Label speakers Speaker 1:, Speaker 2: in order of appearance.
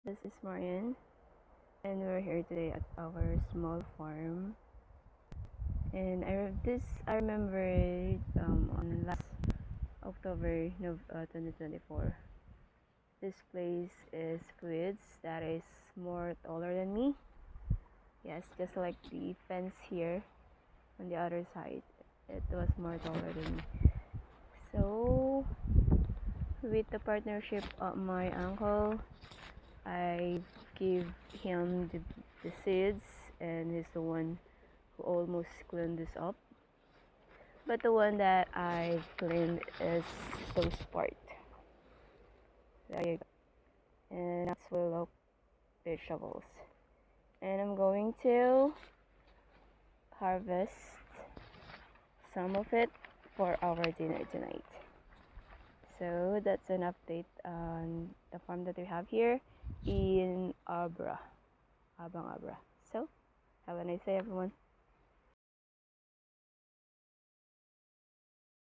Speaker 1: This is Marian, and we're here today at our small farm. And I remember it on last October 2024. This place is Fluids that is more taller than me. Yes, just like the fence here on the other side, it was more taller than me. So, with the partnership of my uncle, I give him the seeds, and he's the one who almost cleaned this up. But the one that I cleaned is those part. There you go. And that's full of vegetables. And I'm going to harvest some of it for our dinner tonight. So that's an update on the farm that we have here in Abra, Abang Abra. So have a nice day, everyone.